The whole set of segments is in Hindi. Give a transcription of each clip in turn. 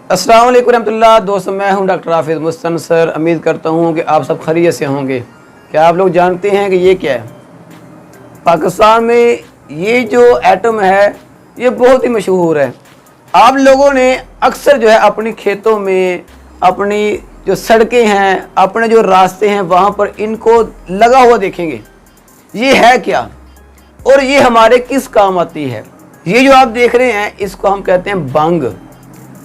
अस्सलाम वालेकुम रहमतुल्लाह। दोस्तों, मैं हूं डॉक्टर हाफिज़ मुस्तनसर। उम्मीद करता हूं कि आप सब खैरियत से होंगे। क्या आप लोग जानते हैं कि ये क्या है? पाकिस्तान में ये जो एटम है ये बहुत ही मशहूर है। आप लोगों ने अक्सर जो है अपनी खेतों में, अपनी जो सड़कें हैं, अपने जो रास्ते हैं, वहाँ पर इनको लगा हुआ देखेंगे। ये है क्या और ये हमारे किस काम आती है? ये जो आप देख रहे हैं इसको हम कहते हैं बंग।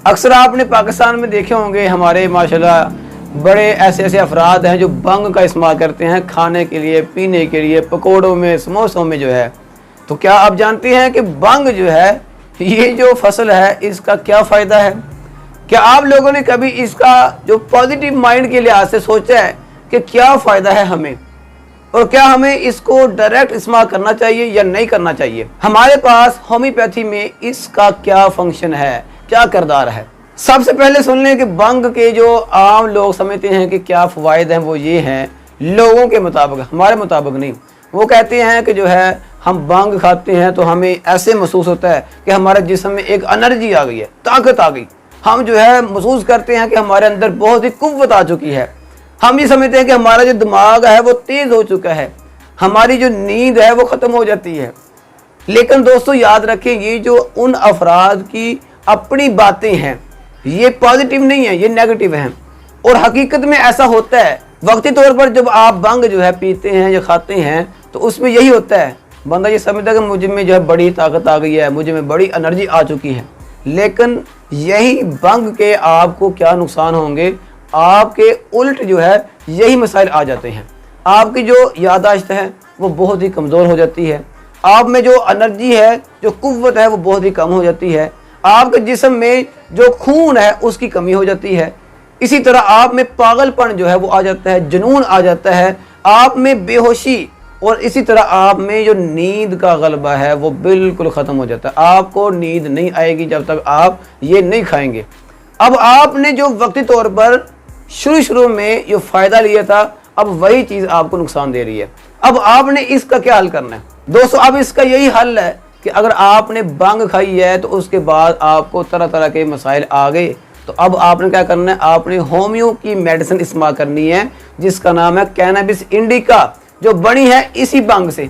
अक्सर आपने पाकिस्तान में देखे होंगे, हमारे माशाल्लाह बड़े ऐसे ऐसे अफराद हैं जो बंग का इस्तेमाल करते हैं खाने के लिए, पीने के लिए, पकौड़ों में, समोसों में जो है। तो क्या आप जानते हैं कि बंग जो है, ये जो फसल है, इसका क्या फ़ायदा है? क्या आप लोगों ने कभी इसका जो पॉजिटिव माइंड के लिहाज से सोचा है कि क्या फ़ायदा है हमें, और क्या हमें इसको डायरेक्ट इस्तेमाल करना चाहिए या नहीं करना चाहिए? हमारे पास होम्योपैथी में इसका क्या फंक्शन है, क्या किरदार है? सबसे पहले सुन लें कि बंग के जो आम लोग समझते हैं कि क्या फ़वाइद हैं, वो ये हैं लोगों के मुताबिक, हमारे मुताबिक नहीं। वो कहते हैं कि जो है हम बंग खाते हैं तो हमें ऐसे महसूस होता है कि हमारे जिस्म में एक एनर्जी आ गई है, ताकत आ गई। हम जो है महसूस करते हैं कि हमारे अंदर बहुत ही कुव्वत आ चुकी है। हम ये समझते हैं कि हमारा जो दिमाग है वो तेज़ हो चुका है, हमारी जो नींद है वो ख़त्म हो जाती है। लेकिन दोस्तों याद रखें, ये जो उन अफराद की अपनी बातें हैं ये पॉजिटिव नहीं है, ये नेगेटिव हैं। और हकीकत में ऐसा होता है। वक्ती तौर पर जब आप बंग जो है पीते हैं या खाते हैं तो उसमें यही होता है, बंदा ये समझता है कि मुझ में जो है बड़ी ताकत आ गई है, मुझे में बड़ी एनर्जी आ चुकी है। लेकिन यही बंग के आपको क्या नुकसान होंगे? आपके उल्ट जो है यही मसाइल आ जाते हैं। आपकी जो याददाश्त है वो बहुत ही कमज़ोर हो जाती है, आप में जो एनर्जी है, जो कुव्वत है, वो बहुत ही कम हो जाती है। आपके जिस्म में जो खून है उसकी कमी हो जाती है। इसी तरह आप में पागलपन जो है वो आ जाता है, जुनून आ जाता है, आप में बेहोशी, और इसी तरह आप में जो नींद का गलबा है वो बिल्कुल ख़त्म हो जाता है। आपको नींद नहीं आएगी जब तक आप ये नहीं खाएंगे। अब आपने जो वक्ती तौर पर शुरू में जो फ़ायदा लिया था, अब वही चीज़ आपको नुकसान दे रही है। अब आपने इसका क्या हल करना है? दोस्तों, अब इसका यही हल है कि अगर आपने बंग खाई है तो उसके बाद आपको तरह तरह के मसाइल आ गए, तो अब आपने क्या करना है? आपने होम्यो की मेडिसिन इस्तेमाल करनी है, जिसका नाम है कैनाबिस इंडिका, जो बनी है इसी बंग से।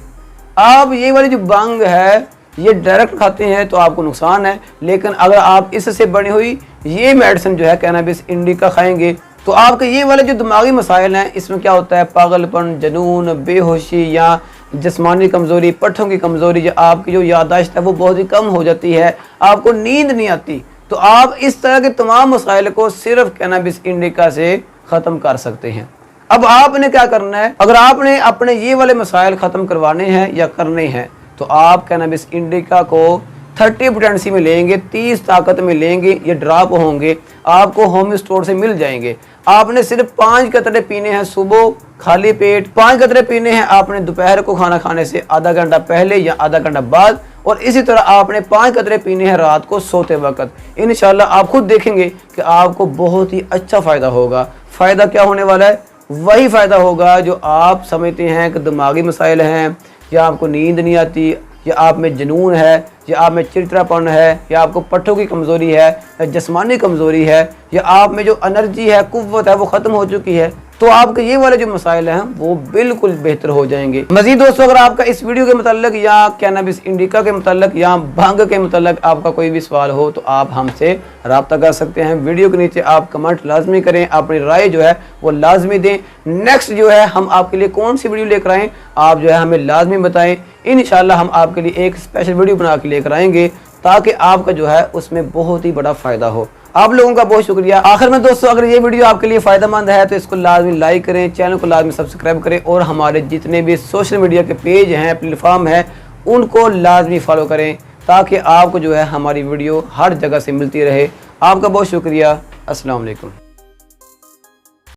आप ये वाली जो बंग है ये डायरेक्ट खाते हैं तो आपको नुकसान है, लेकिन अगर आप इससे बनी हुई ये मेडिसिन जो है कैनाबिस इंडिका खाएंगे तो आपके ये वाले जो दिमागी मसाइल हैं, इसमें क्या होता है, पागलपन, जुनून, बेहोशी या जिस्मानी कमज़ोरी, पट्ठों की कमज़ोरी, या आपकी जो याददाश्त है वो बहुत ही कम हो जाती है, आपको नींद नहीं आती। तो आप इस तरह के तमाम मसाइल को सिर्फ कैनाबिस इंडिका से ख़त्म कर सकते हैं। अब आपने क्या करना है? अगर आपने अपने ये वाले मसाइल ख़त्म करवाने हैं या करने हैं तो आप कैनाबिस इंडिका को 30 पोटेंसी में लेंगे, 30 ताकत में लेंगे। ये ड्रॉप होंगे, आपको होम स्टोर से मिल जाएंगे। आपने सिर्फ 5 कतरे पीने हैं सुबह खाली पेट, 5 कतरे पीने हैं आपने दोपहर को खाना खाने से आधा घंटा पहले या आधा घंटा बाद, और इसी तरह आपने 5 कतरे पीने हैं रात को सोते वक्त। इंशाल्लाह आप खुद देखेंगे कि आपको बहुत ही अच्छा फ़ायदा होगा। फ़ायदा क्या होने वाला है? वही फ़ायदा होगा जो आप समझते हैं कि दिमागी मसाइल हैं, या आपको नींद नहीं आती, या आप में जुनून है, या आप में चिड़चिड़ापन है, या आपको पट्ठों की कमज़ोरी है, या जिस्मानी कमज़ोरी है, या आप में जो एनर्जी है, कुव्वत है, वो ख़त्म हो चुकी है। तो आपके ये वाले जो मसाइल हैं वो बिल्कुल बेहतर हो जाएंगे। मज़ीद दोस्तों, अगर आपका इस वीडियो के मतलब या कैनाबिस इंडिका के मतलब या भंग के मतलब आपका कोई भी सवाल हो तो आप हमसे रब्ता कर सकते हैं। वीडियो के नीचे आप कमेंट लाजमी करें, अपनी राय जो है वो लाजमी दें। नेक्स्ट जो है हम आपके लिए कौन सी वीडियो लेकर आएँ, आप जो है हमें लाजमी बताएं। इंशाल्लाह हम आपके लिए एक स्पेशल वीडियो बना के लेकर आएंगे, ताकि आपका जो है उसमें बहुत ही बड़ा फ़ायदा हो। आप लोगों का बहुत शुक्रिया। आखिर में दोस्तों, अगर ये वीडियो आपके लिए फ़ायदेमंद है तो इसको लाजमी लाइक करें, चैनल को लाजमी सब्सक्राइब करें, और हमारे जितने भी सोशल मीडिया के पेज हैं, प्लेटफॉर्म हैं, उनको लाजमी फॉलो करें, ताकि आपको जो है हमारी वीडियो हर जगह से मिलती रहे। आपका बहुत शुक्रिया। अस्सलाम वालेकुम।